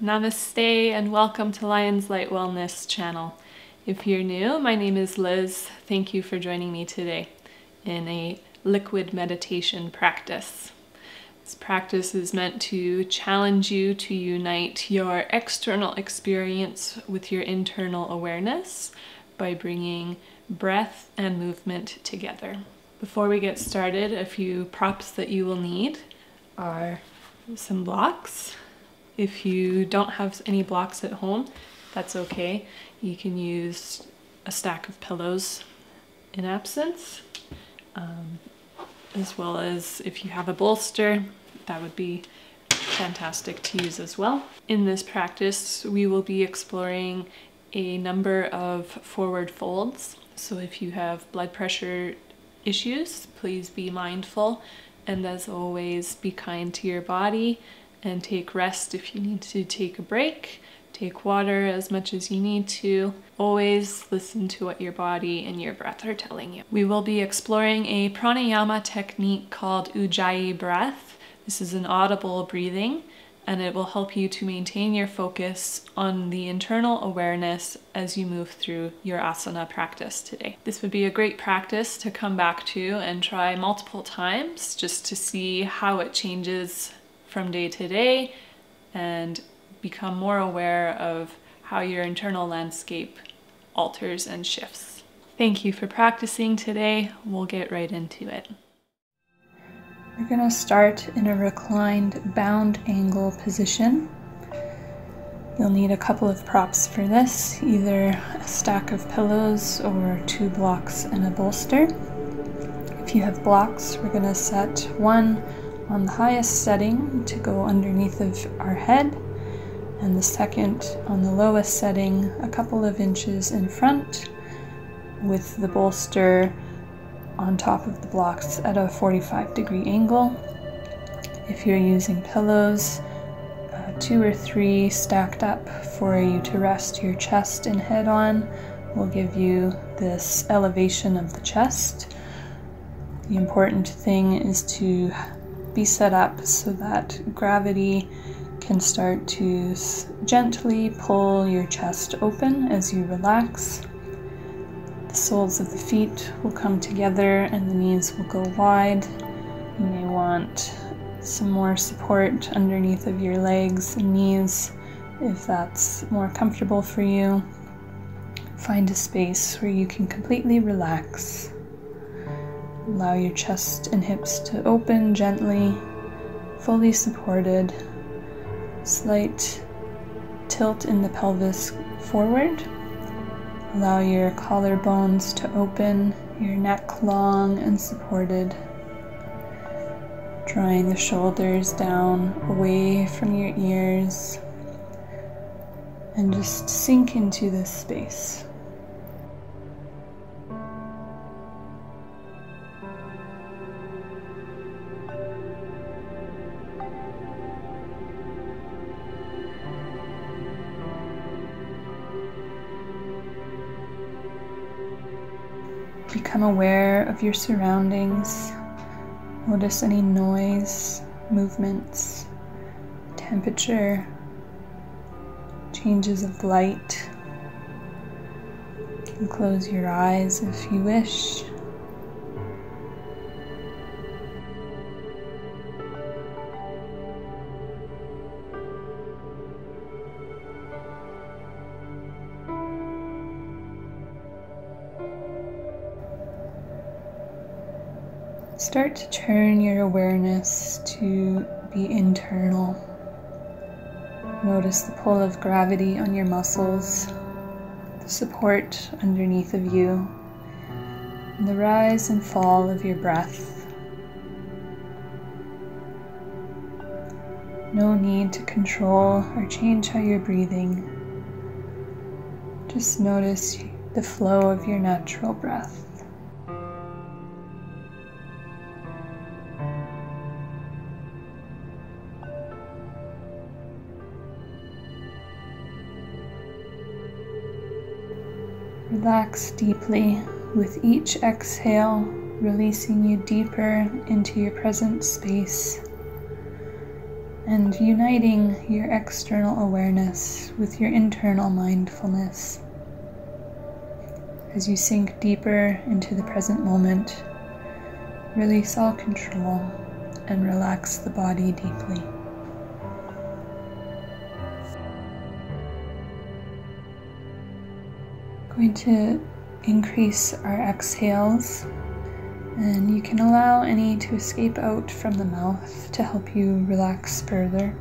Namaste and welcome to Lion's Light Wellness channel. If you're new, my name is Liz. Thank you for joining me today in a liquid meditation practice. This practice is meant to challenge you to unite your external experience with your internal awareness by bringing breath and movement together. Before we get started, a few props that you will need are some blocks. If you don't have any blocks at home, that's okay. You can use a stack of pillows in absence, as well as if you have a bolster, that would be fantastic to use as well. In this practice, we will be exploring a number of forward folds. So if you have blood pressure issues, please be mindful, and as always, be kind to your body and take rest if you need to take a break. Take water as much as you need to. Always listen to what your body and your breath are telling you. We will be exploring a pranayama technique called Ujjayi breath. This is an audible breathing, and it will help you to maintain your focus on the internal awareness as you move through your asana practice today. This would be a great practice to come back to and try multiple times just to see how it changes from day to day and become more aware of how your internal landscape alters and shifts. Thank you for practicing today. We'll get right into it. We're going to start in a reclined bound angle position. You'll need a couple of props for this, either a stack of pillows or 2 blocks and a bolster. If you have blocks, we're going to set one on the highest setting to go underneath of our head, and the second on the lowest setting a couple of inches in front, with the bolster on top of the blocks at a 45-degree angle. If you're using pillows, 2 or 3 stacked up for you to rest your chest and head on will give you this elevation of the chest. The important thing is to be set up so that gravity can start to gently pull your chest open as you relax. The soles of the feet will come together and the knees will go wide. You may want some more support underneath of your legs and knees if that's more comfortable for you. Find a space where you can completely relax. Allow your chest and hips to open gently, fully supported. Slight tilt in the pelvis forward. Allow your collarbones to open, your neck long and supported. Drawing the shoulders down away from your ears. And just sink into this space. Become aware of your surroundings. Notice any noise, movements, temperature, changes of light. You can close your eyes if you wish. Start to turn your awareness to be internal. Notice the pull of gravity on your muscles, the support underneath of you, and the rise and fall of your breath. No need to control or change how you're breathing. Just notice the flow of your natural breath. Relax deeply with each exhale, releasing you deeper into your present space. and uniting your external awareness with your internal mindfulness. As you sink deeper into the present moment, release all control and relax the body deeply. Going to increase our exhales, and you can allow any to escape out from the mouth to help you relax further.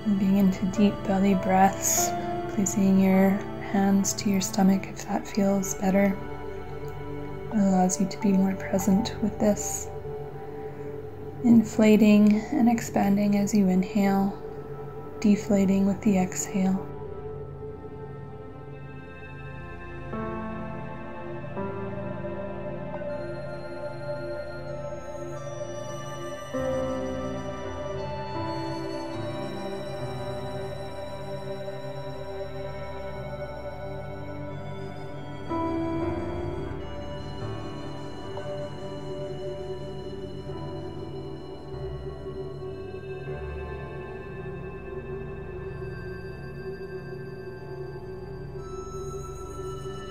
Moving into deep belly breaths, placing your hands to your stomach if that feels better. It allows you to be more present with this. Inflating and expanding as you inhale, deflating with the exhale.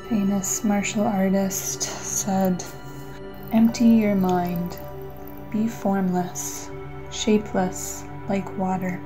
Famous martial artist said, "Empty your mind, be formless, shapeless like water."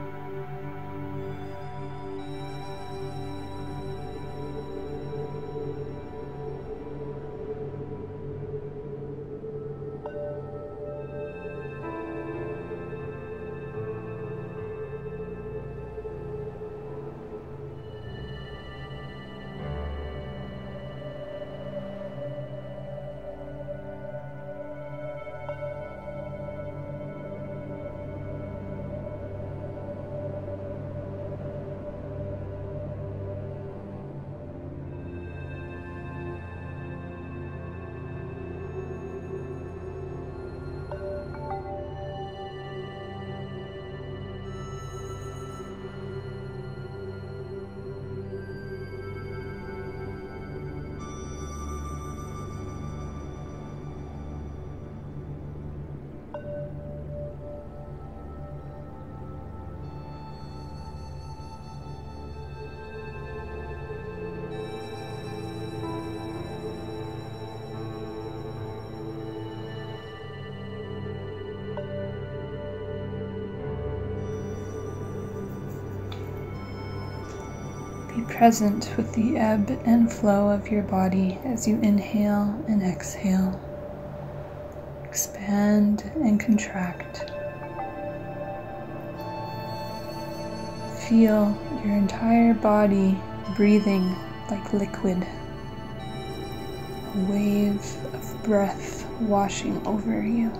Be present with the ebb and flow of your body as you inhale and exhale. Expand and contract. Feel your entire body breathing like liquid. A wave of breath washing over you.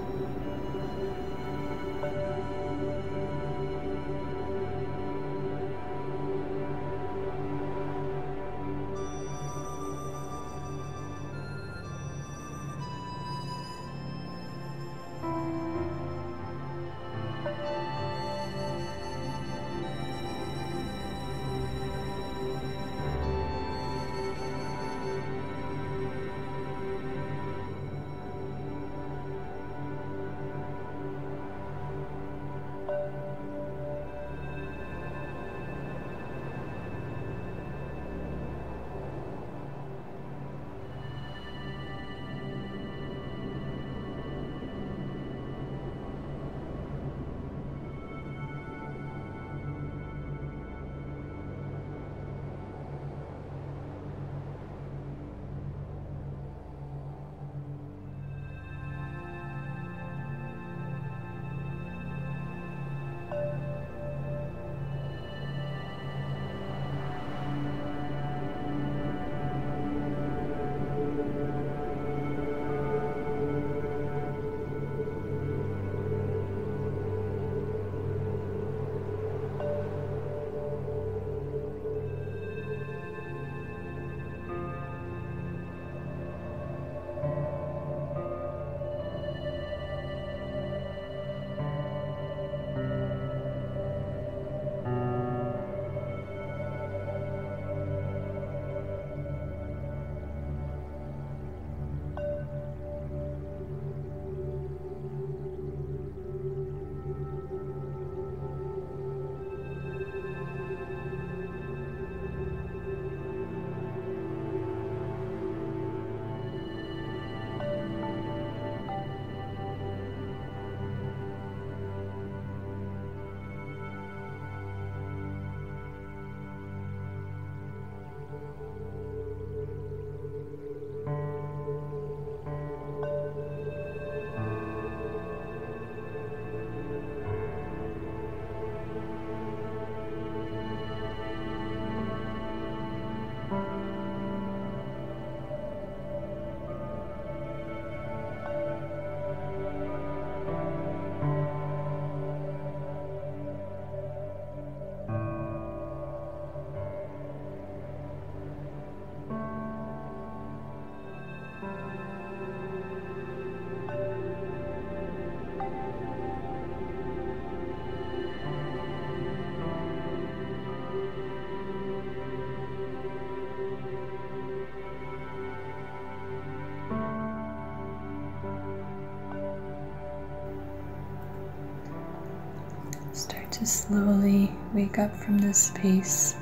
to slowly wake up from this space,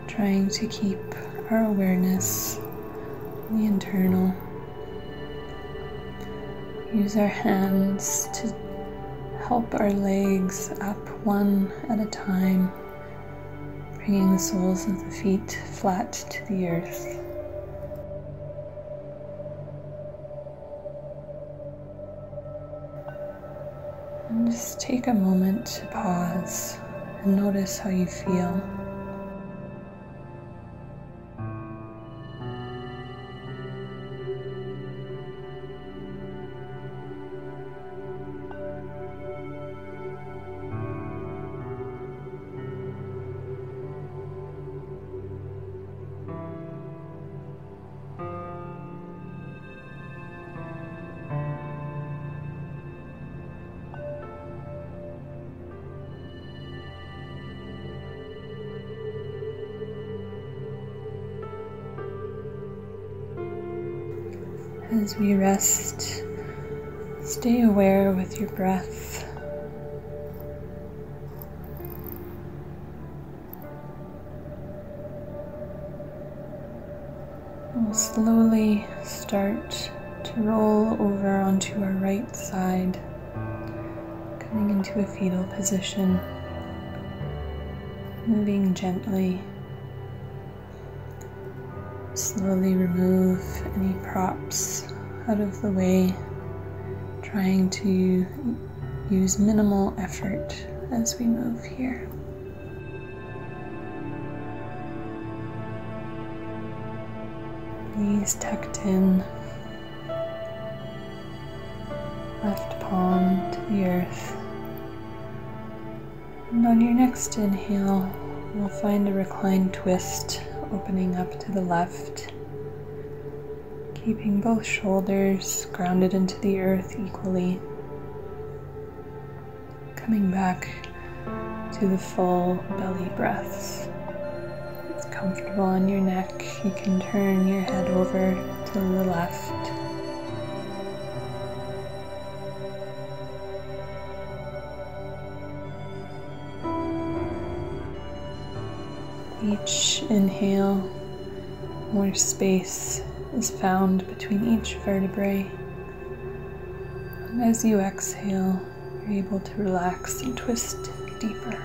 trying to keep our awareness in the internal. Use our hands to help our legs up one at a time, bringing the soles of the feet flat to the earth. And just take a moment to pause and notice how you feel. As we rest, stay aware with your breath. We'll slowly start to roll over onto our right side, coming into a fetal position, moving gently. Slowly remove any props out of the way, trying to use minimal effort as we move here. Knees tucked in, left palm to the earth. And on your next inhale, we'll find a reclined twist, opening up to the left, keeping both shoulders grounded into the earth equally. Coming back to the full belly breaths. If it's comfortable on your neck, you can turn your head over to the left. Each inhale, more space is found between each vertebrae. And as you exhale, you're able to relax and twist deeper.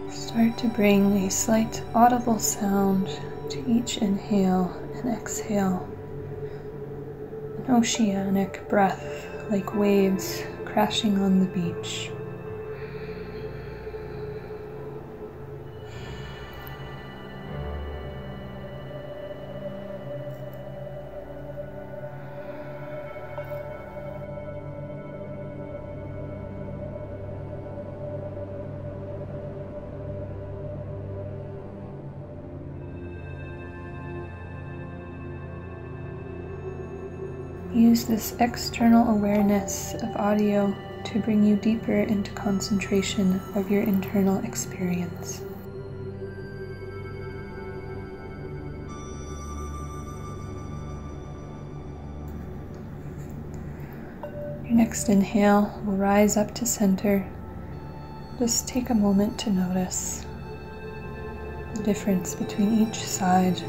Start to bring a slight audible sound to each inhale and exhale. An oceanic breath like waves crashing on the beach. Use this external awareness of audio to bring you deeper into concentration of your internal experience. Your next inhale will rise up to center. Just take a moment to notice the difference between each side.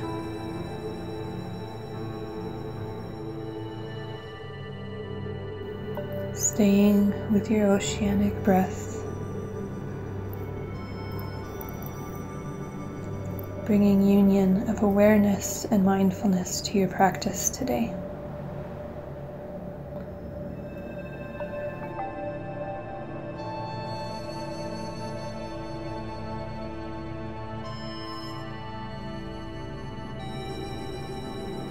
Staying with your oceanic breath, bringing union of awareness and mindfulness to your practice today.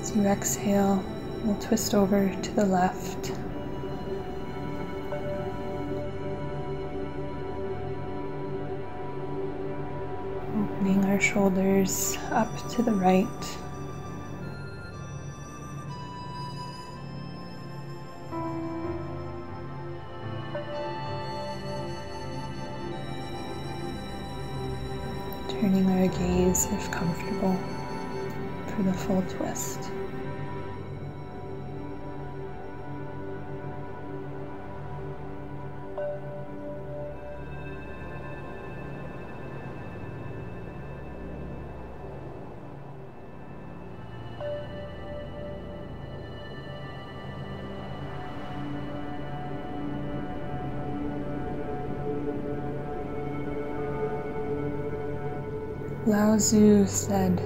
As you exhale, we'll twist over to the left. Opening our shoulders up to the right. Turning our gaze, if comfortable, for the full twist. Lao Tzu said,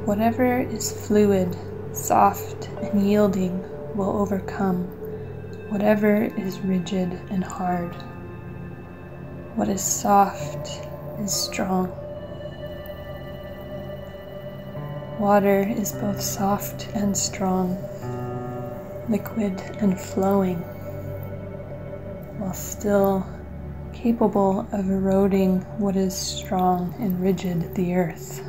"Whatever is fluid, soft, and yielding will overcome. Whatever is rigid and hard. What is soft is strong." Water is both soft and strong, liquid and flowing, while still capable of eroding what is strong and rigid, the earth.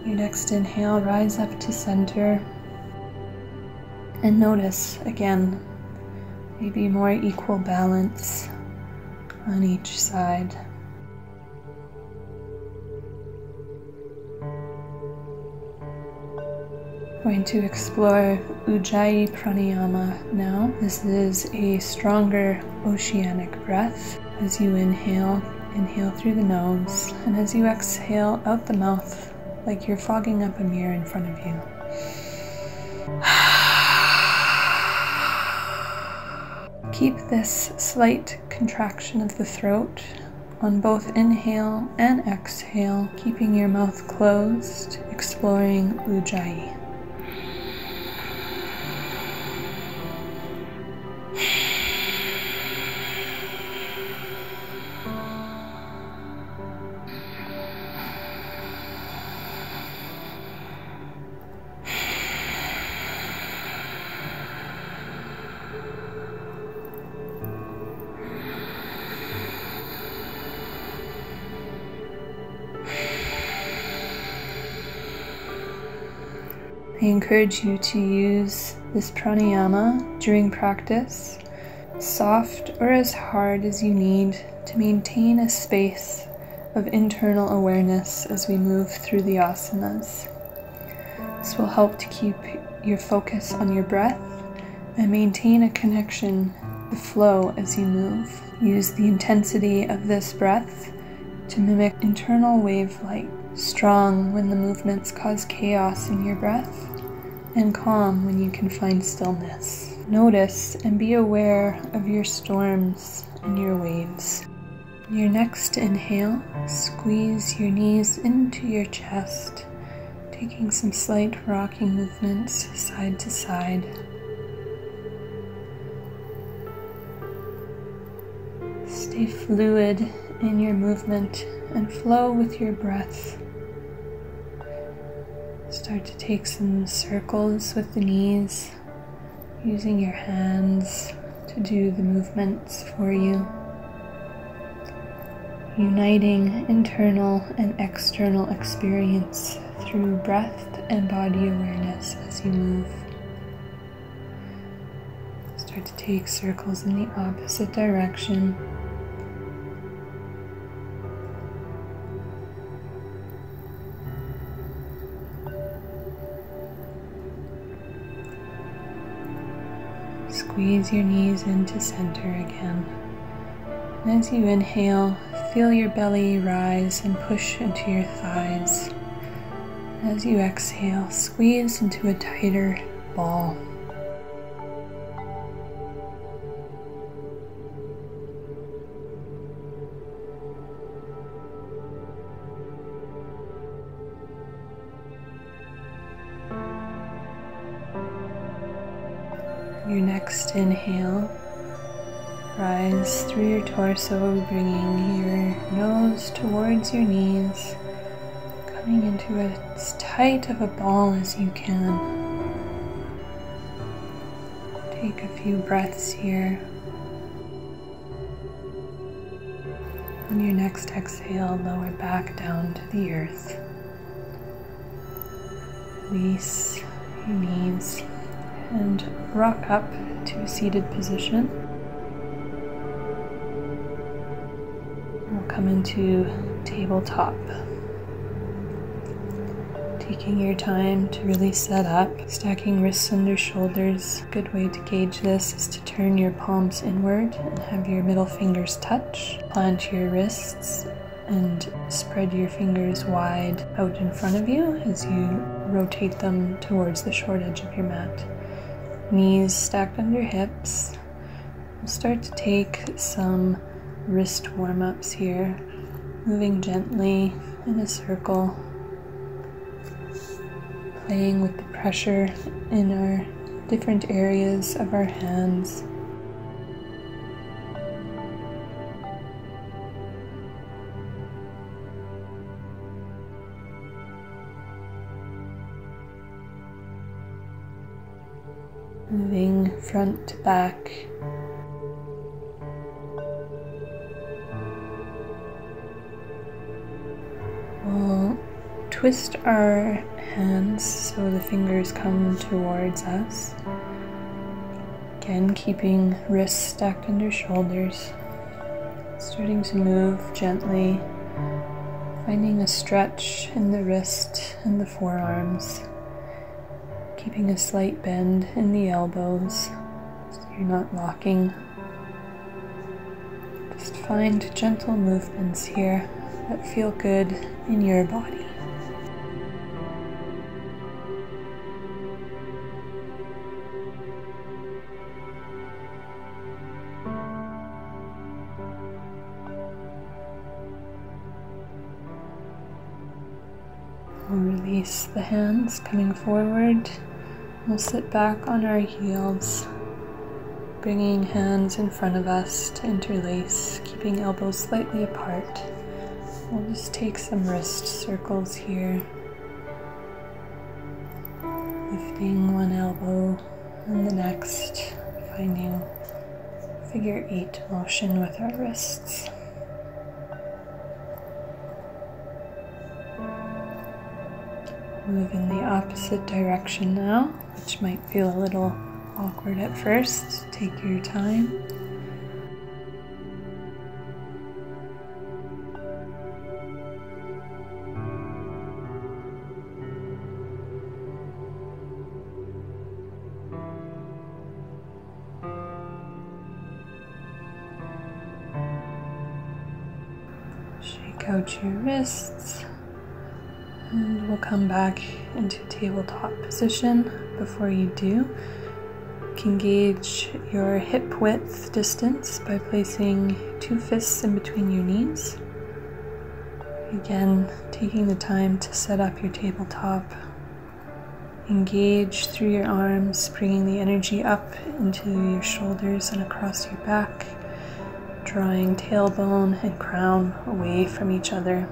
Your next inhale, rise up to center and notice again, maybe more equal balance on each side. Going to explore Ujjayi pranayama now. This is a stronger oceanic breath. As you inhale, inhale through the nose, and as you exhale out the mouth, like you're fogging up a mirror in front of you. Keep this slight contraction of the throat on both inhale and exhale, keeping your mouth closed, exploring Ujjayi. I encourage you to use this pranayama during practice, soft or as hard as you need, to maintain a space of internal awareness as we move through the asanas. This will help to keep your focus on your breath and maintain a connection, the flow as you move. Use the intensity of this breath to mimic internal wave-like, strong when the movements cause chaos in your breath, and calm when you can find stillness. Notice and be aware of your storms and your waves. Your next inhale, squeeze your knees into your chest, taking some slight rocking movements side to side. Stay fluid in your movement and flow with your breath. Start to take some circles with the knees, using your hands to do the movements for you. Uniting internal and external experience through breath and body awareness as you move. Start to take circles in the opposite direction. Squeeze your knees into center again. And as you inhale, feel your belly rise and push into your thighs. As you exhale, squeeze into a tighter ball. Your next inhale, rise through your torso, bringing your nose towards your knees, coming into as tight of a ball as you can. Take a few breaths here. On your next exhale, lower back down to the earth. Release your knees. and rock up to a seated position. We'll come into tabletop. Taking your time to really set up, stacking wrists under shoulders. A good way to gauge this is to turn your palms inward and have your middle fingers touch. Plant your wrists and spread your fingers wide out in front of you as you rotate them towards the short edge of your mat. Knees stacked under hips. We'll start to take some wrist warm-ups here, moving gently in a circle, playing with the pressure in our different areas of our hands. Moving front to back. We'll twist our hands so the fingers come towards us. Again, keeping wrists stacked under shoulders. Starting to move gently, finding a stretch in the wrist and the forearms. Keeping a slight bend in the elbows so you're not locking. Just find gentle movements here that feel good in your body. We'll release the hands coming forward. We'll sit back on our heels, bringing hands in front of us to interlace, keeping elbows slightly apart. We'll just take some wrist circles here, lifting one elbow and the next, finding figure 8 motion with our wrists. Move in the opposite direction now, which might feel a little awkward at first. Take your time. Shake out your wrists. And we'll come back into tabletop position. Before you do, you can gauge your hip width distance by placing 2 fists in between your knees. Again, taking the time to set up your tabletop. Engage through your arms, bringing the energy up into your shoulders and across your back, drawing tailbone and crown away from each other,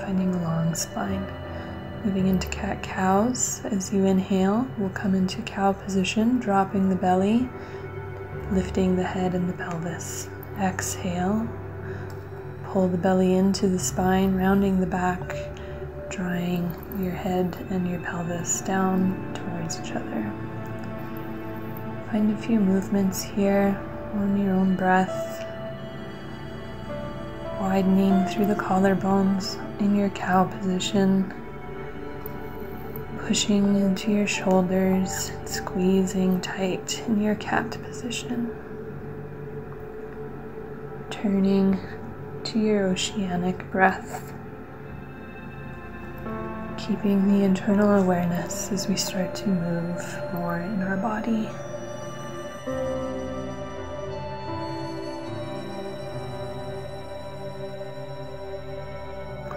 finding a long spine. Moving into cat-cows. As you inhale, we'll come into cow position, dropping the belly, lifting the head and the pelvis. Exhale, pull the belly into the spine, rounding the back, drawing your head and your pelvis down towards each other. Find a few movements here on your own breath, widening through the collarbones in your cow position, pushing into your shoulders, squeezing tight in your cat position. Turning to your oceanic breath, keeping the internal awareness as we start to move more in our body.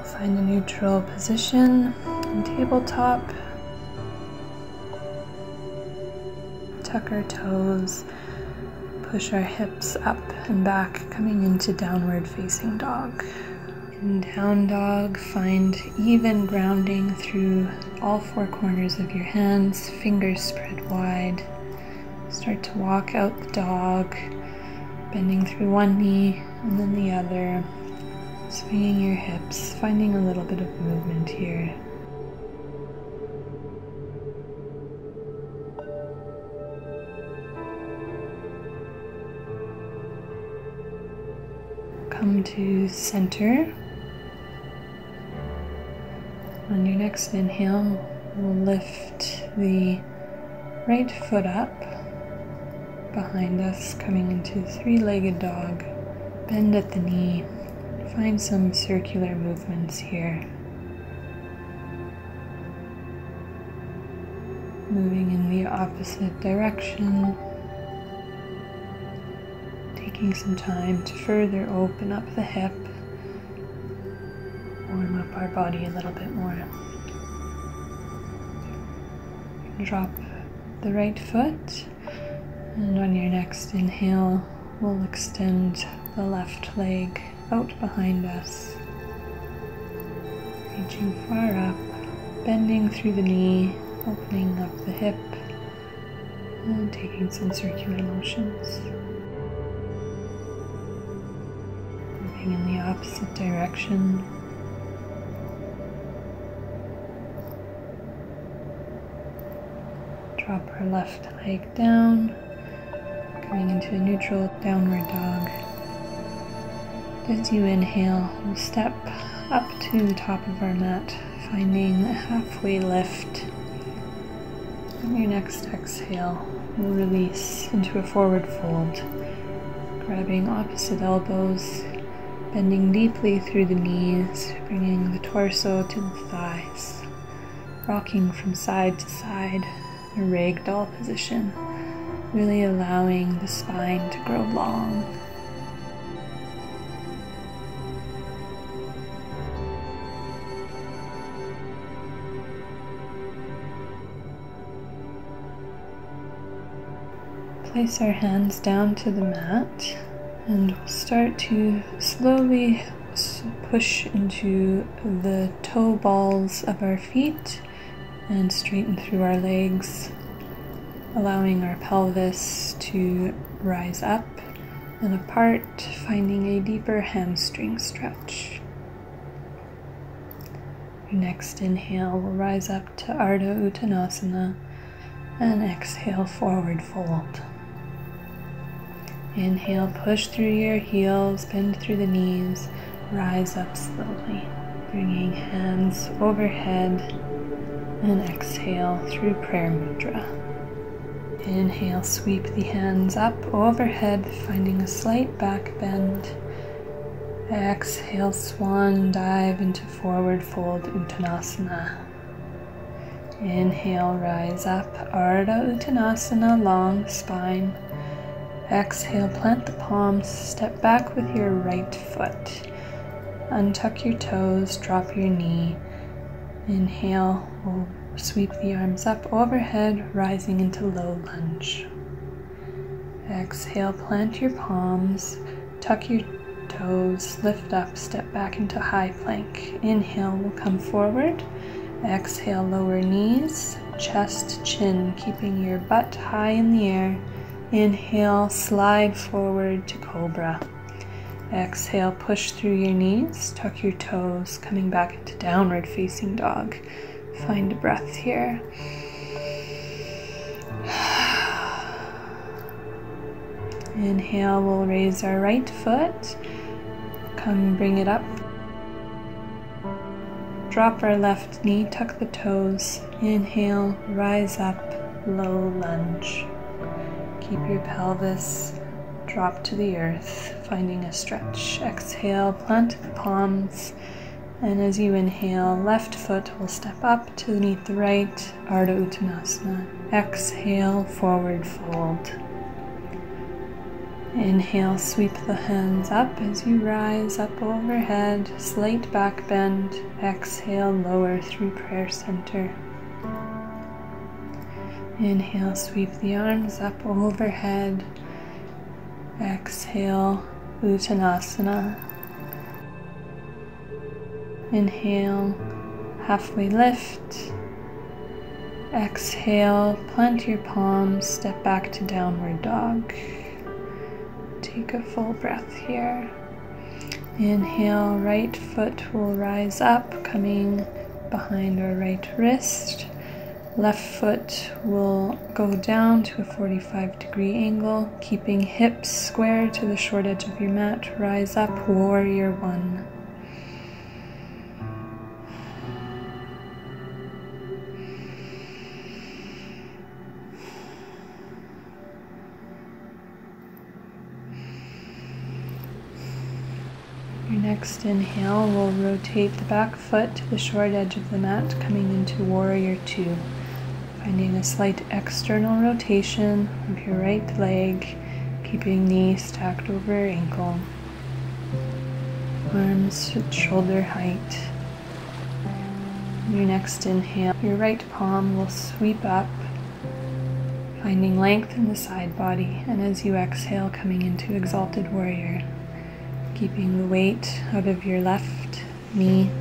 Find a neutral position on tabletop. Tuck our toes, push our hips up and back, coming into downward facing dog. In down dog, find even grounding through all 4 corners of your hands, fingers spread wide. Start to walk out the dog, bending through one knee and then the other, swinging your hips, finding a little bit of movement here. come to center. On your next inhale, we'll lift the right foot up behind us, coming into three-legged dog. Bend at the knee. Find some circular movements here. Moving in the opposite direction. Taking some time to further open up the hip. Warm up our body a little bit more. Drop the right foot, and on your next inhale, we'll extend the left leg out behind us. Reaching far up, bending through the knee, opening up the hip, and taking some circular motions. Moving in the opposite direction. Drop our left leg down, coming into a neutral downward dog. As you inhale, we'll step up to the top of our mat, finding a halfway lift. On your next exhale, we'll release into a forward fold, grabbing opposite elbows, bending deeply through the knees, bringing the torso to the thighs, rocking from side to side. A ragdoll position, really allowing the spine to grow long. Place our hands down to the mat and we'll start to slowly push into the toe balls of our feet and straighten through our legs, allowing our pelvis to rise up and apart, finding a deeper hamstring stretch. Your next inhale will rise up to Ardha Uttanasana and exhale, forward fold. Inhale, push through your heels, bend through the knees, rise up slowly, bringing hands overhead, and exhale through prayer mudra. Inhale, sweep the hands up overhead, finding a slight back bend. Exhale, swan dive into forward fold Uttanasana. Inhale, rise up, Ardha Uttanasana, long spine. Exhale, plant the palms, step back with your right foot. Untuck your toes, drop your knee. Inhale, we'll sweep the arms up overhead, rising into low lunge. Exhale, plant your palms, tuck your toes, lift up, step back into high plank. Inhale, we'll come forward. Exhale, lower knees, chest, chin, keeping your butt high in the air. Inhale, slide forward to cobra. Exhale, push through your knees, tuck your toes, coming back into downward facing dog. Find a breath here. Inhale, we'll raise our right foot. Come bring it up. Drop our left knee, tuck the toes. Inhale, rise up, low lunge. Keep your pelvis drop to the earth, finding a stretch. Exhale, plant the palms, and as you inhale, left foot will step up to meet the right, Ardha Uttanasana. Exhale, forward fold. Inhale, sweep the hands up as you rise up overhead, slight back bend. Exhale, lower through prayer center. Inhale, sweep the arms up overhead. Exhale, Uttanasana. Inhale, halfway lift. Exhale, plant your palms, step back to downward dog. Take a full breath here. Inhale, right foot will rise up, coming behind our right wrist. Left foot will go down to a 45-degree angle, keeping hips square to the short edge of your mat. Rise up, warrior one. Your next inhale will rotate the back foot to the short edge of the mat, coming into warrior two. Finding a slight external rotation of your right leg, keeping knee stacked over ankle. Arms at shoulder height. Your next inhale, your right palm will sweep up, finding length in the side body, and as you exhale, coming into exalted warrior, keeping the weight out of your left knee.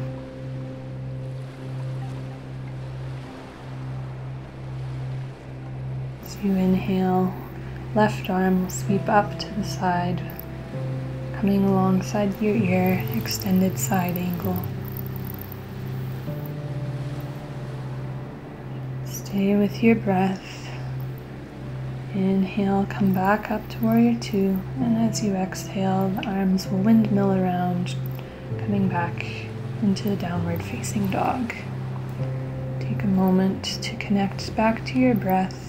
As you inhale, left arm will sweep up to the side, coming alongside your ear, extended side angle. Stay with your breath. Inhale, come back up to warrior two, and as you exhale, the arms will windmill around, coming back into downward facing dog. Take a moment to connect back to your breath.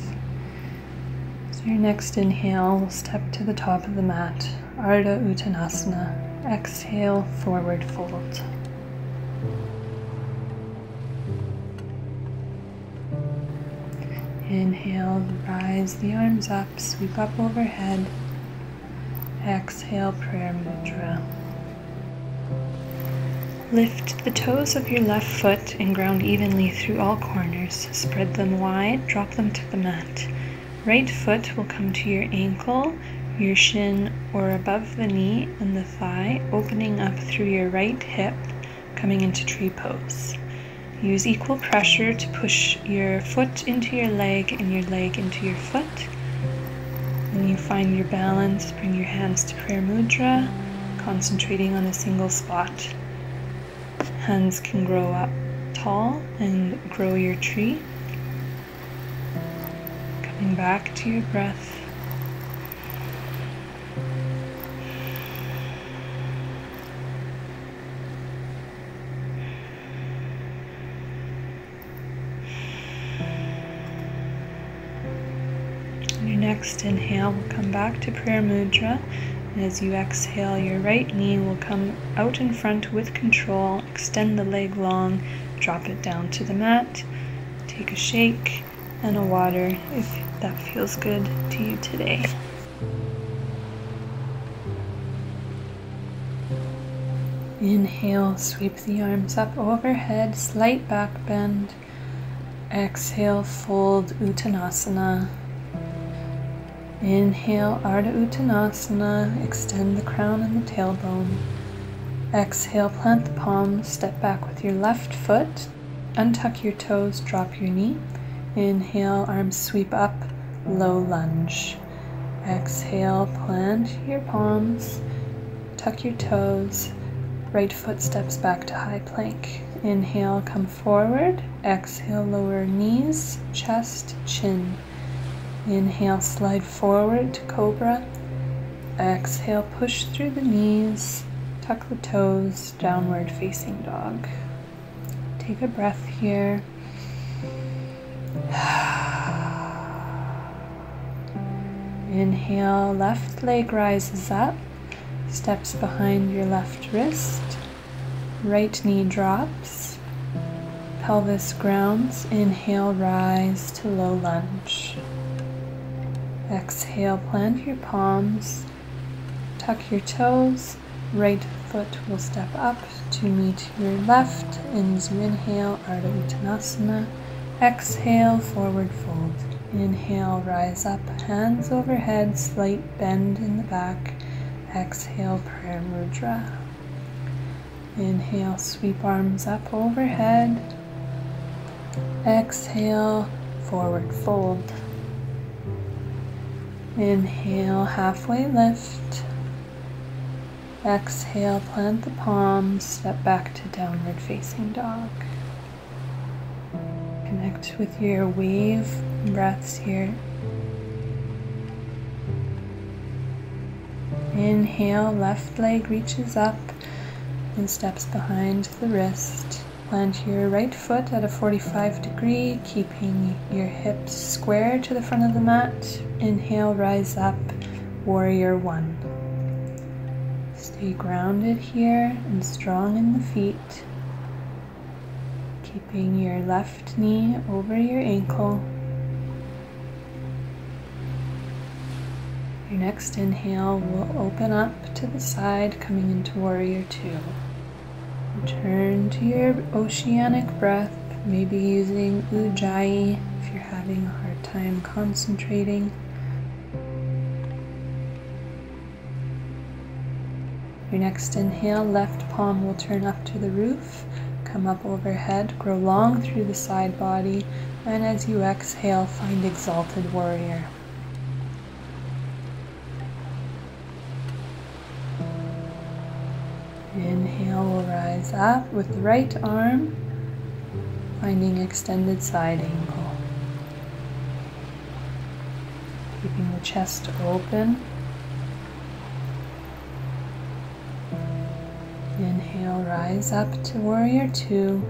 So your next inhale will step to the top of the mat, Ardha Uttanasana. Exhale, forward fold. Inhale, rise the arms up, sweep up overhead. Exhale, prayer mudra. Lift the toes of your left foot and ground evenly through all corners. Spread them wide, drop them to the mat. Right foot will come to your ankle, your shin, or above the knee and the thigh, opening up through your right hip, coming into tree pose. Use equal pressure to push your foot into your leg and your leg into your foot. When you find your balance, bring your hands to prayer mudra, concentrating on a single spot. Hands can grow up tall and grow your tree. Coming back to your breath. Next inhale will come back to prayer mudra, and as you exhale, your right knee will come out in front with control. Extend the leg long, drop it down to the mat. Take a shake and a water if that feels good to you today. Inhale, sweep the arms up overhead, slight back bend. Exhale, fold Uttanasana. Inhale, Ardha Uttanasana, extend the crown and the tailbone. Exhale, plant the palms, step back with your left foot, untuck your toes, drop your knee. Inhale, arms sweep up, low lunge. Exhale, plant your palms, tuck your toes, right foot steps back to high plank. Inhale, come forward. Exhale, lower knees, chest, chin. Inhale, slide forward to cobra. Exhale, push through the knees, tuck the toes, downward facing dog. Take a breath here. Inhale, left leg rises up, steps behind your left wrist. Right knee drops, pelvis grounds. Inhale, rise to low lunge. Exhale, plant your palms, tuck your toes, right foot will step up to meet your left, and as you inhale, Ardha Uttanasana. Exhale, forward fold. Inhale, rise up, hands overhead, slight bend in the back. Exhale, prayer mudra. Inhale, sweep arms up overhead. Exhale, forward fold. Inhale, halfway lift. Exhale, plant the palms, step back to downward facing dog. Connect with your wave breaths here. Inhale, left leg reaches up and steps behind the wrist. Plant your right foot at a 45 degree, keeping your hips square to the front of the mat. Inhale, rise up, warrior one. Stay grounded here and strong in the feet. Keeping your left knee over your ankle. Your next inhale will open up to the side, coming into warrior two. Return to your oceanic breath, maybe using Ujjayi if you're having a hard time concentrating. Your next inhale, left palm will turn up to the roof, come up overhead, grow long through the side body, and as you exhale, find exalted warrior. Inhale, will rise up with the right arm, finding extended side angle. Keeping the chest open. Inhale, rise up to warrior two,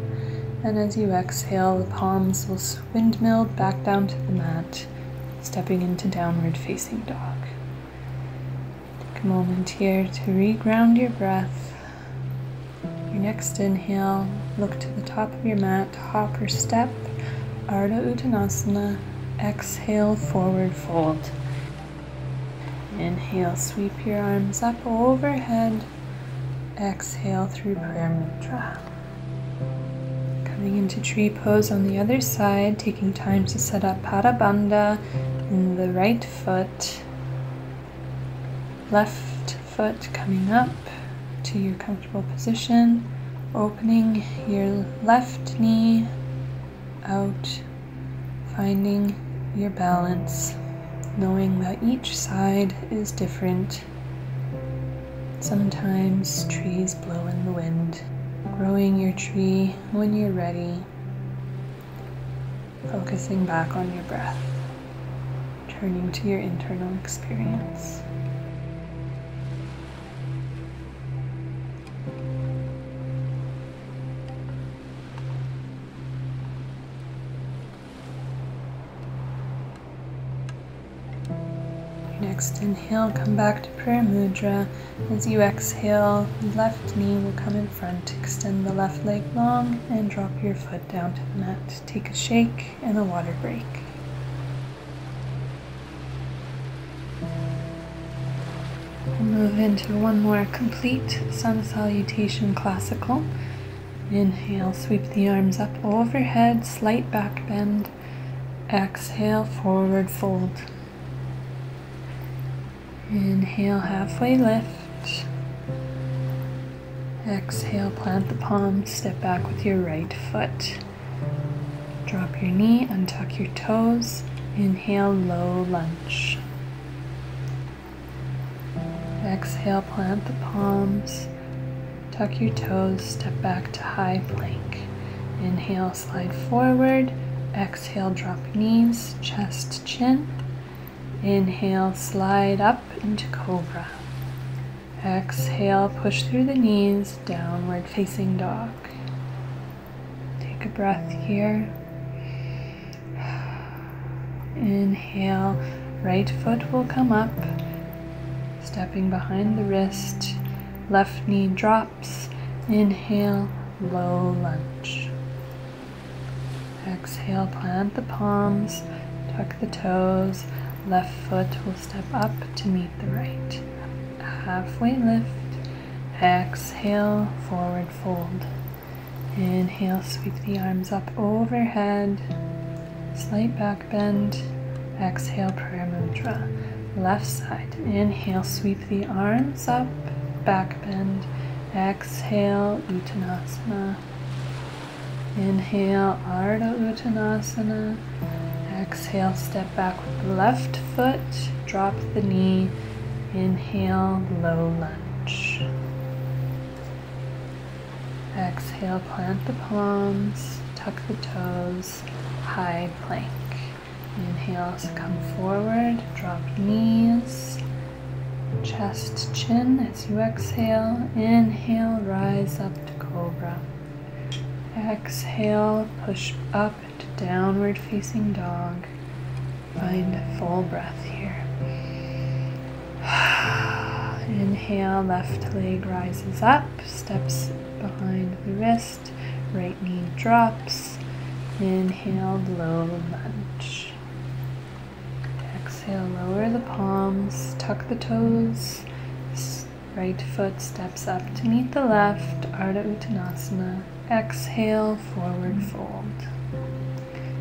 and as you exhale, the palms will windmill back down to the mat, stepping into downward facing dog. Take a moment here to reground your breath. Your next inhale, look to the top of your mat, hop or step, Ardha Uttanasana. Exhale, forward fold. Inhale, sweep your arms up overhead. Exhale through prayer mudra. Coming into tree pose on the other side, taking time to set up Pada Bandha in the right foot. Left foot coming up to your comfortable position, opening your left knee out, finding your balance, knowing that each side is different. Sometimes trees blow in the wind, growing your tree when you're ready, focusing back on your breath, turning to your internal experience. Next inhale, come back to prayer mudra. As you exhale, left knee will come in front. Extend the left leg long and drop your foot down to the mat. Take a shake and a water break. We'll move into one more complete sun salutation classical. Inhale, sweep the arms up overhead, slight back bend. Exhale, forward fold. Inhale, halfway lift. Exhale, plant the palms, step back with your right foot. Drop your knee, untuck your toes. Inhale, low lunge. Exhale, plant the palms, tuck your toes, step back to high plank. Inhale, slide forward. Exhale, drop knees, chest, chin. Inhale, slide up into cobra. Exhale, push through the knees, downward facing dog. Take a breath here. Inhale, right foot will come up, stepping behind the wrist. Left knee drops. Inhale, low lunge. Exhale, plant the palms, tuck the toes. Left foot will step up to meet the right. Halfway lift. Exhale, forward fold. Inhale, sweep the arms up overhead. Slight back bend. Exhale, prayer mudra. Left side. Inhale, sweep the arms up. Back bend. Exhale, Uttanasana. Inhale, Ardha Uttanasana. Exhale, step back with the left foot, drop the knee. Inhale, low lunge. Exhale, plant the palms, tuck the toes. high plank. Inhale to come forward, drop knees, chest, chin as you exhale. Inhale, rise up to cobra. Exhale, push up to downward facing dog. Find a full breath here. Inhale, left leg rises up, steps behind the wrist, right knee drops. Inhale, low lunge. Exhale, lower the palms, tuck the toes. Right foot steps up to meet the left, Ardha Uttanasana. Exhale, forward fold.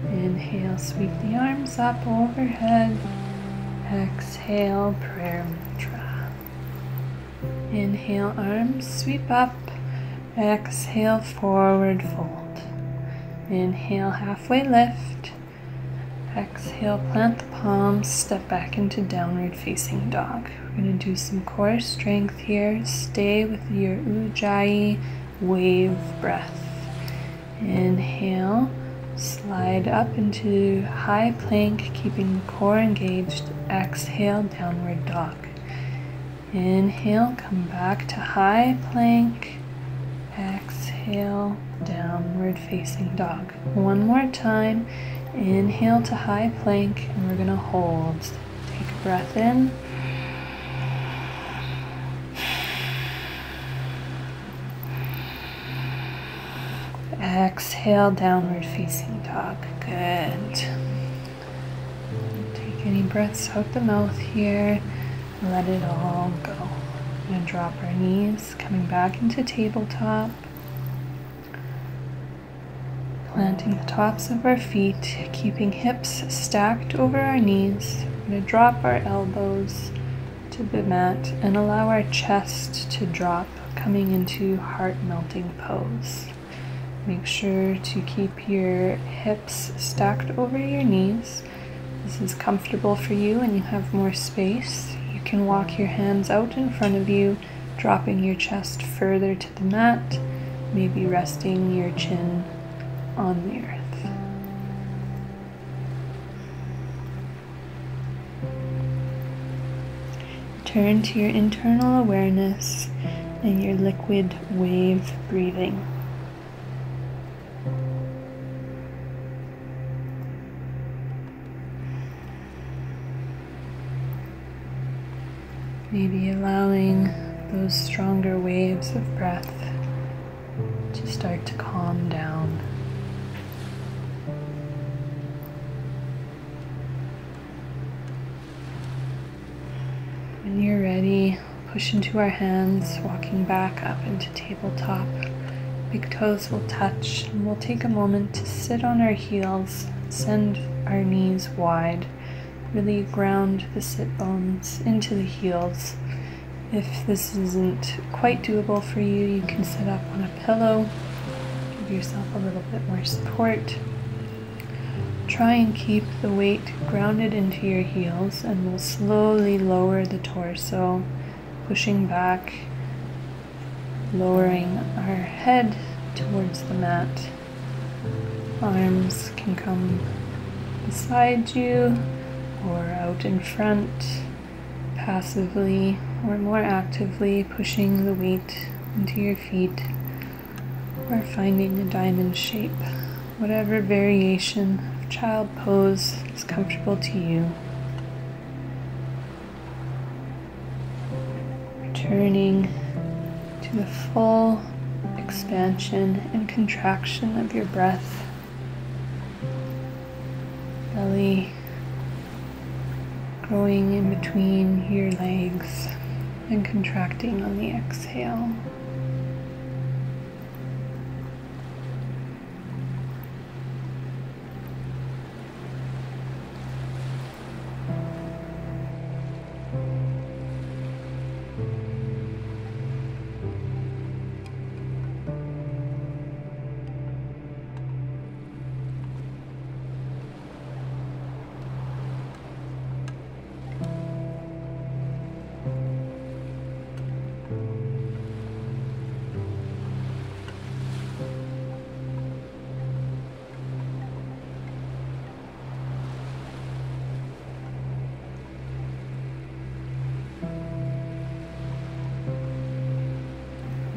Inhale, sweep the arms up overhead. Exhale, prayer mudra. Inhale, arms sweep up. Exhale, forward fold. Inhale, halfway lift. Exhale, plant the palms, step back into downward facing dog. We're going to do some core strength here. Stay with your Ujjayi wave breath. Inhale, slide up into high plank, keeping the core engaged. Exhale, downward dog. Inhale, come back to high plank. Exhale, downward facing dog. One more time. Inhale to high plank, and we're going to hold. Take a breath in. Exhale, downward facing dog. Good. Take any breaths out the mouth here. Let it all go. We're going to drop our knees, coming back into tabletop. Planting the tops of our feet, keeping hips stacked over our knees. We're going to drop our elbows to the mat and allow our chest to drop, coming into heart-melting pose. Make sure to keep your hips stacked over your knees. This is comfortable for you and you have more space. You can walk your hands out in front of you, dropping your chest further to the mat, maybe resting your chin on the earth. Turn to your internal awareness and your liquid wave breathing. Maybe allowing those stronger waves of breath to start to calm down. When you're ready, push into our hands, walking back up into tabletop. Big toes will touch, and we'll take a moment to sit on our heels, send our knees wide. Really ground the sit bones into the heels. If this isn't quite doable for you, you can sit up on a pillow, give yourself a little bit more support. Try and keep the weight grounded into your heels, and we'll slowly lower the torso, pushing back, lowering our head towards the mat. Arms can come beside you or out in front, passively or more actively pushing the weight into your feet, or finding a diamond shape. Whatever variation of child pose is comfortable to you. Returning to the full expansion and contraction of your breath. Belly growing in between your legs and contracting on the exhale.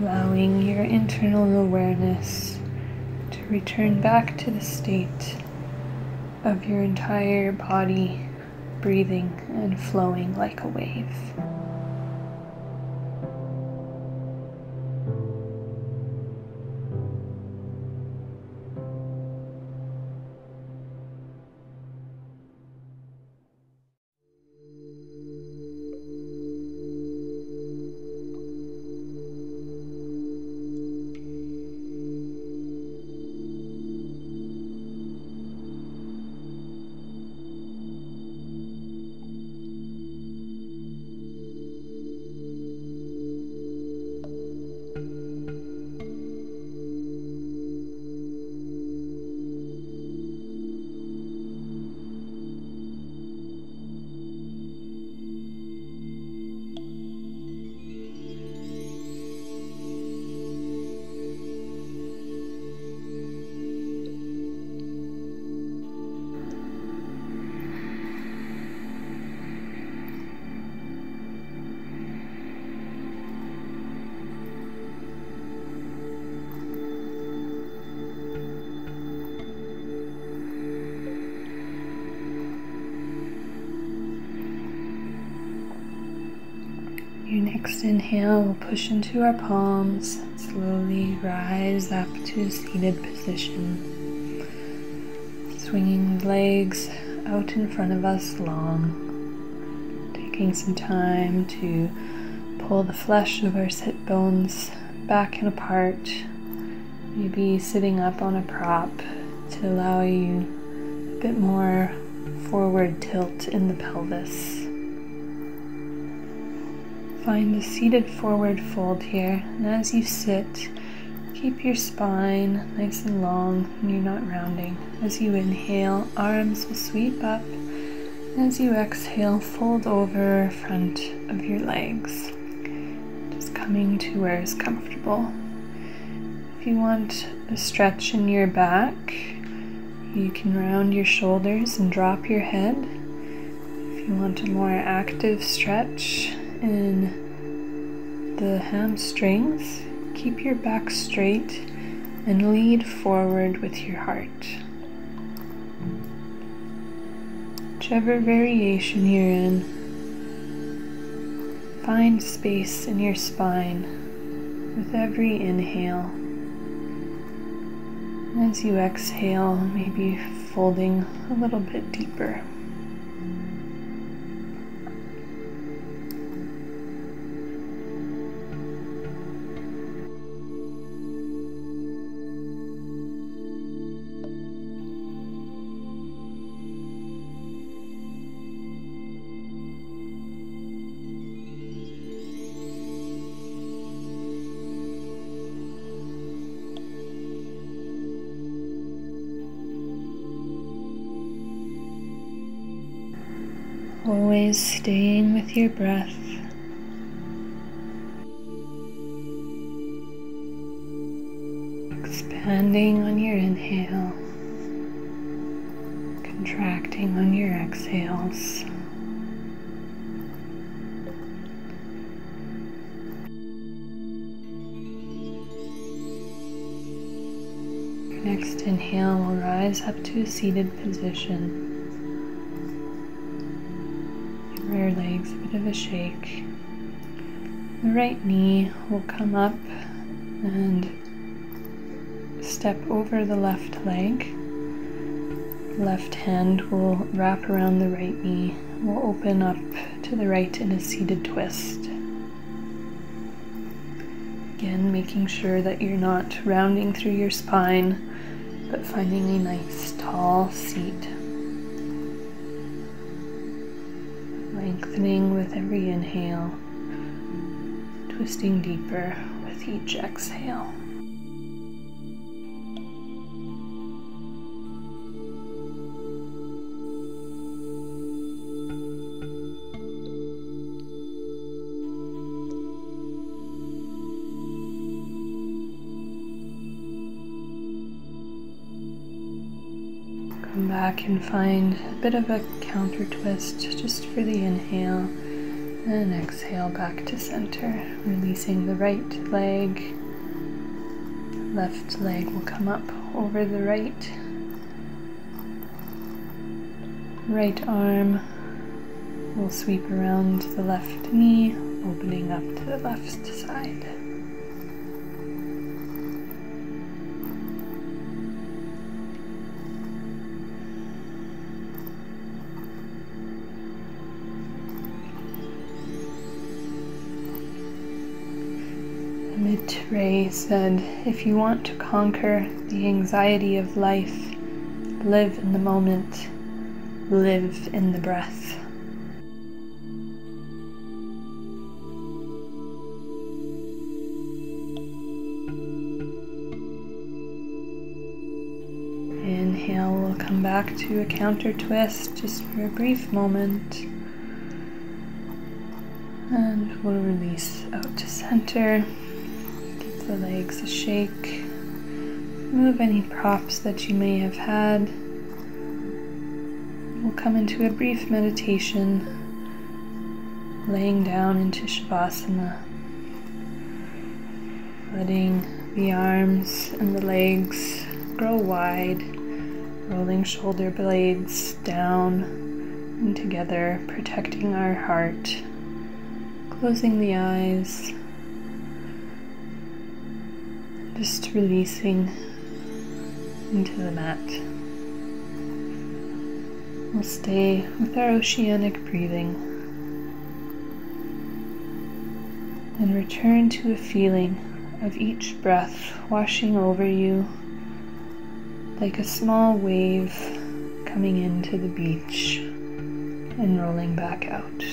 allowing your internal awareness to return back to the state of your entire body, breathing and flowing like a wave. Your next inhale will push into our palms, slowly rise up to a seated position, swinging the legs out in front of us long, taking some time to pull the flesh of our sit bones back and apart, maybe sitting up on a prop to allow you a bit more forward tilt in the pelvis. Find a seated forward fold here, and as you sit, keep your spine nice and long and you're not rounding. As you inhale, arms will sweep up. As you exhale, fold over front of your legs, just coming to where is comfortable. If you want a stretch in your back, you can round your shoulders and drop your head. If you want a more active stretch in the hamstrings, keep your back straight and lead forward with your heart. Whichever variation you're in, find space in your spine with every inhale. As you exhale, maybe folding a little bit deeper. Always staying with your breath. Expanding on your inhale, contracting on your exhales. Your next inhale will rise up to a seated position. Rear legs a bit of a shake. The right knee will come up and step over the left leg. The left hand will wrap around the right knee. We'll open up to the right in a seated twist. Again, making sure that you're not rounding through your spine, but finding a nice tall seat. Lengthening with every inhale, twisting deeper with each exhale. Come back and find a bit of a counter twist just for the inhale, And exhale back to center, releasing the right leg. Left leg will come up over the right. Right arm will sweep around the left knee, opening up to the left side. Ray said, if you want to conquer the anxiety of life, live in the moment, live in the breath. Inhale, we'll come back to a counter twist just for a brief moment. And we'll release out to center. The legs a shake. Move any props that you may have had. We'll come into a brief meditation, laying down into Shavasana, letting the arms and the legs grow wide, rolling shoulder blades down and together, protecting our heart, closing the eyes. Just releasing into the mat. We'll stay with our oceanic breathing and return to a feeling of each breath washing over you like a small wave coming into the beach and rolling back out.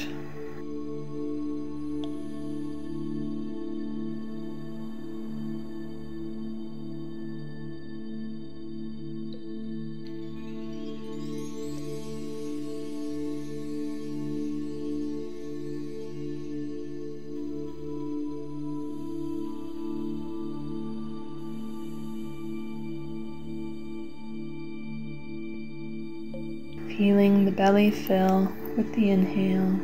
Feeling the belly fill with the inhale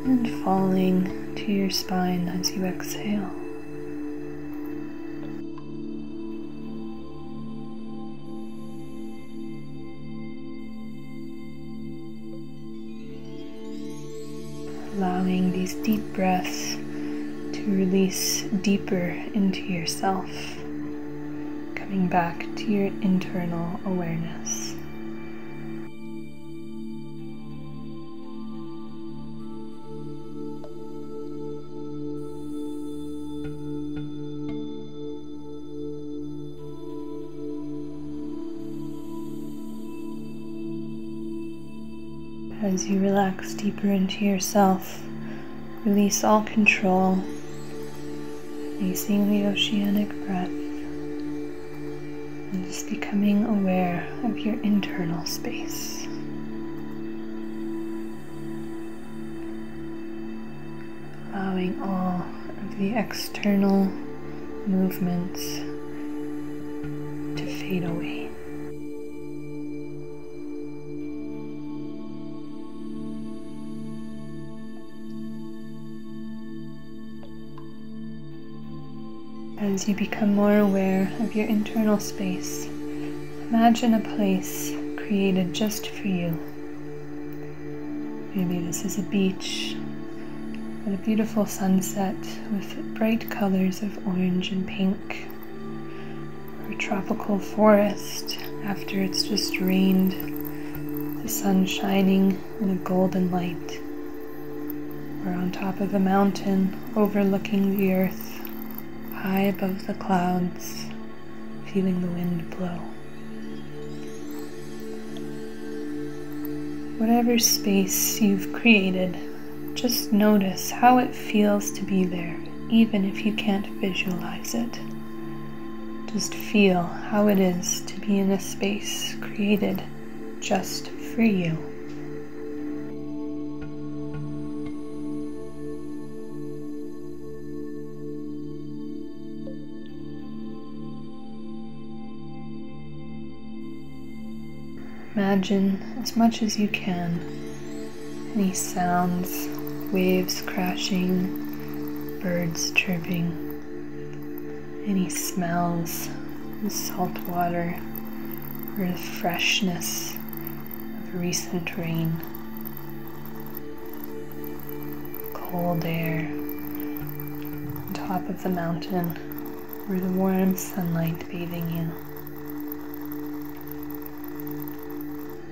and falling to your spine as you exhale. Allowing these deep breaths to release deeper into yourself, coming back to your internal awareness. As you relax deeper into yourself, release all control, releasing the oceanic breath, and just becoming aware of your internal space. Allowing all of the external movements to fade away. As you become more aware of your internal space, imagine a place created just for you. Maybe this is a beach with a beautiful sunset with bright colors of orange and pink, or a tropical forest after it's just rained, the sun shining in a golden light, or on top of a mountain overlooking the earth, high above the clouds, feeling the wind blow. Whatever space you've created, just notice how it feels to be there, even if you can't visualize it. Just feel how it is to be in a space created just for you. Imagine as much as you can any sounds waves crashing, birds chirping, any smells, the salt water, or the freshness of recent rain, cold air on top of the mountain, or the warm sunlight bathing you.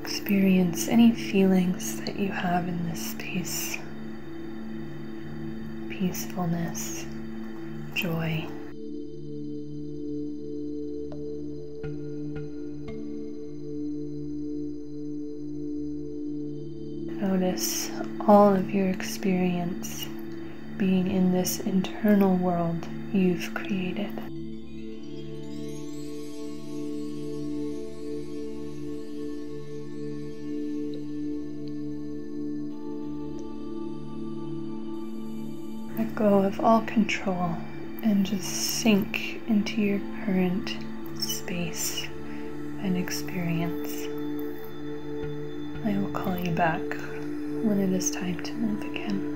Experience any feelings that you have in this space. Peacefulness, joy. Notice all of your experience being in this internal world you've created. Let go of all control and just sink into your current space and experience. I will call you back when it is time to move again.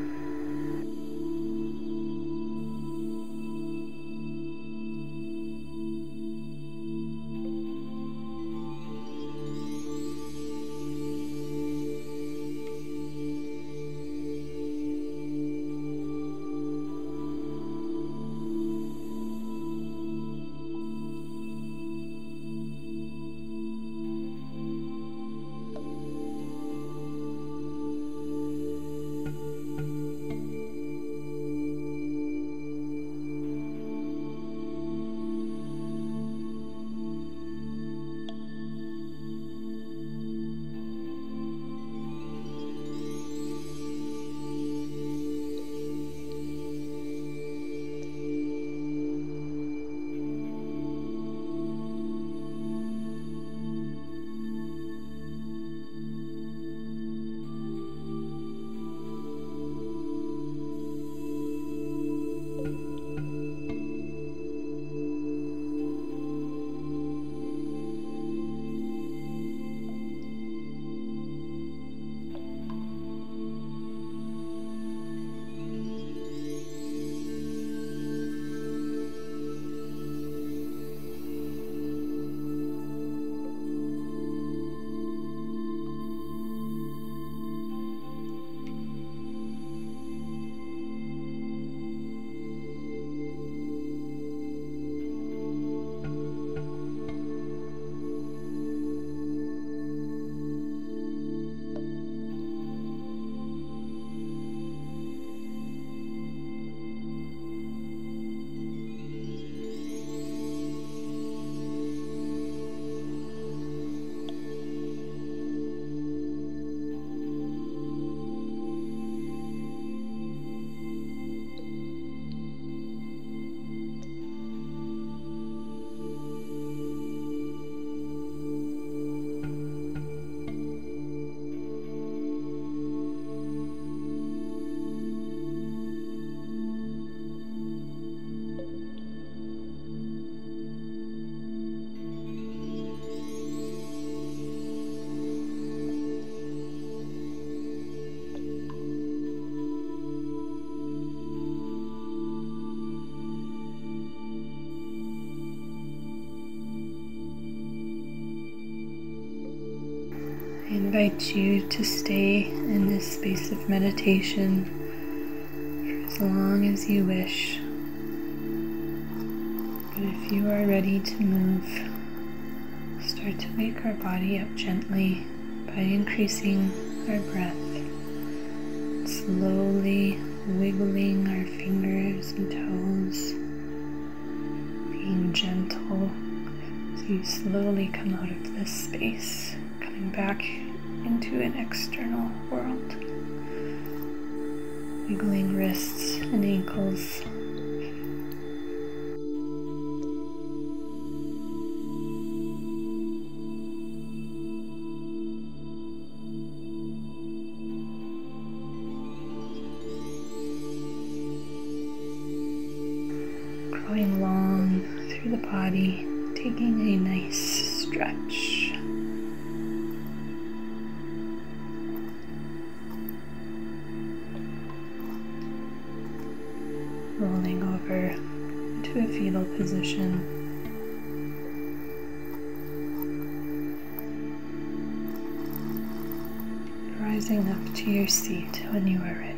I invite you to stay in this space of meditation for as long as you wish. But if you are ready to move, start to wake our body up gently by increasing our breath, slowly wiggling our fingers and toes, being gentle as you slowly come out of this space, coming back into an external world. Wiggling wrists and ankles. Growing long through the body, taking a nice stretch. over into a fetal position. Rising up to your seat when you are ready.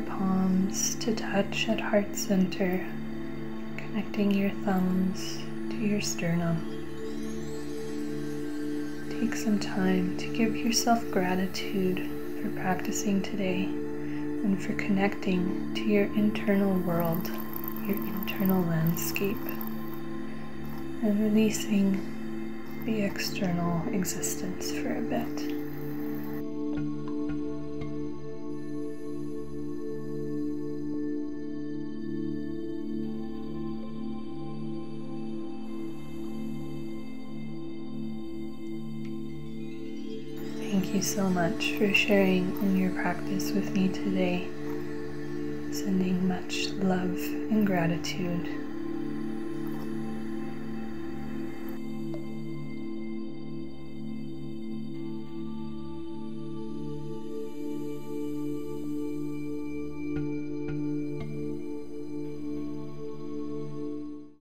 Palms to touch at heart center, connecting your thumbs to your sternum. Take some time to give yourself gratitude for practicing today and for connecting to your internal world, your internal landscape, and releasing the external existence for a bit. Thank you so much for sharing in your practice with me today. Sending much love and gratitude.